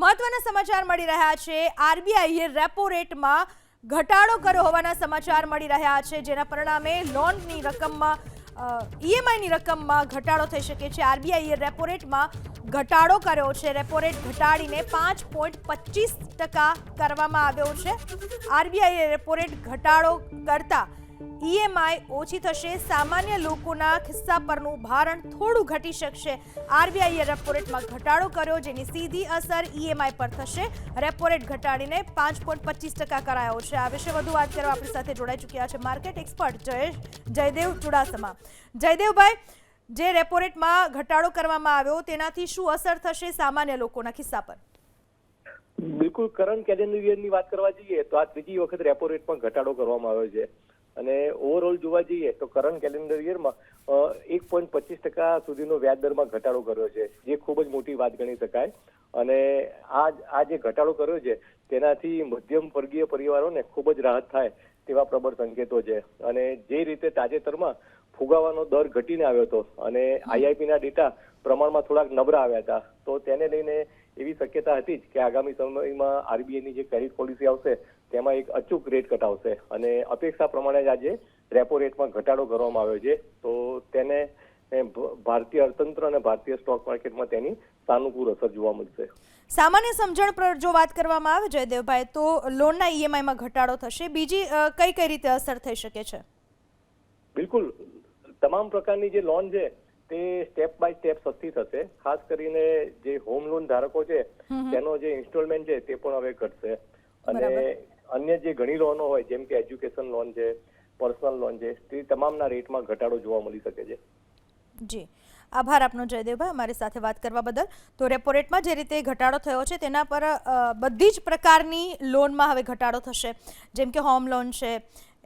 મહત્વના સમાચાર મળી રહ્યા છે। આરબીઆઈએ રેપો રેટમાં ઘટાડો કર્યો હોવાના સમાચાર મળી રહ્યા છે, જેના પરિણામે લોનની રકમમાં ઈએમઆઈની રકમમાં ઘટાડો થઈ શકે છે। આરબીઆઈએ રેપો રેટમાં ઘટાડો કર્યો છે। રેપો રેટ ઘટાડીને 5.25% કરવામાં આવ્યો છે। આરબીઆઈએ રેપો રેટ ઘટાડો કરતા ઈએમઆઈ ઓછી થશે, સામાન્ય લોકોના ખિસ્સા પરનું ભારણ થોડું ઘટી શકશે। આરબીઆઈએ રેપો રેટમાં ઘટાડો કર્યો, જેની સીધી અસર ઈએમઆઈ પર થશે। રેપો રેટ ઘટાડીને 5.25% કરાયો છે। આ વિશે વધુ વાત કરવા આપણી સાથે જોડાઈ ચૂક્યા છે માર્કેટ એક્સપર્ટ જયદેવ ચુડાસમા। જયદેવભાઈ, જે રેપો રેટમાં ઘટાડો કરવામાં આવ્યો તેનાથી શું અસર થશે સામાન્ય લોકોના ખિસ્સા પર? બિલકુલ, કરંટ કેલેન્ડર યરની વાત કરવા જઈએ તો આ ત્રીજી વખત રેપો રેટમાં ઘટાડો કરવામાં આવ્યો છે અને ઓવરઓલ જોવા જઈએ તો કરંટ કેલેન્ડર યરમાં 1.25% સુધીનો વ્યાજ દરમાં ઘટાડો કર્યો છે, જે ખૂબ જ મોટી વાત ગણી શકાય। અને આ જે ઘટાડો કર્યો છે તેનાથી મધ્યમ વર્ગીય પરિવારોને ખૂબ જ રાહત થાય તેવા પ્રબળ સંકેતો છે। અને જે રીતે તાજેતરમાં ફુગાવાનો દર ઘટીને આવ્યો હતો અને આઈઆઈપીના ડેટા પ્રમાણમાં થોડાક નબળા આવ્યા હતા, તો તેને લઈને એવી શક્યતા હતી જ કે આગામી સમયમાં આરબીઆઈની જે ક્રેડિટ પોલિસી આવશે તેમાં એક અચૂક રેટ કટ આવશે અને અપેક્ષા પ્રમાણે જ આજે રેપો રેટમાં ઘટાડો કરવામાં આવ્યો છે, તો તેને ભારતીય અર્થતંત્ર અને ભારતીય સ્ટોક માર્કેટમાં તેની સાનુકૂળ અસર જોવા મળશે। સામાન્ય સમજણ પર જો વાત કરવામાં આવે જયદેવભાઈ, તો લોનના ઈએમઆઈમાં ઘટાડો થશે, બીજી કઈ કઈ રીતે અસર થઈ શકે છે? બિલકુલ, તમામ પ્રકારની જે લોન છે તે સ્ટેપ બાય સ્ટેપ સસ્તી થશે। ખાસ કરીને જે હોમ લોન ધારકો છે તેનો જે ઇન્સ્ટોલમેન્ટ છે તે પણ હવે ઘટશે અને અન્ય જે ઘણી લોનો હોય જેમ કે એજ્યુકેશન લોન છે, પર્સનલ લોન છે, તે તમામના રેટમાં ઘટાડો જોવા મળી શકે છે। જી, આભાર આપનો જયદેવભાઈ અમારી સાથે વાત કરવા બદલ। તો રેપો રેટમાં જે રીતે ઘટાડો થયો છે તેના પર બધી જ પ્રકારની લોનમાં હવે ઘટાડો થશે, જેમ કે હોમ લોન છે,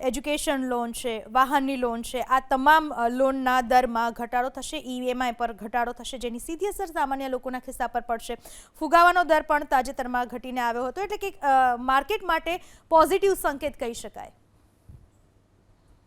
એજ્યુકેશન લોન છે, વાહનની લોન છે, આ તમામ લોનના દરમાં ઘટાડો થશે, ઈએમઆઈ પર ઘટાડો થશે, જેની સીધી અસર સામાન્ય લોકોના ખિસ્સા પર પડશે। ફુગાવાનો દર પણ તાજેતરમાં ઘટીને આવ્યો હતો, એટલે કે માર્કેટ માટે પોઝિટિવ સંકેત કહી શકાય।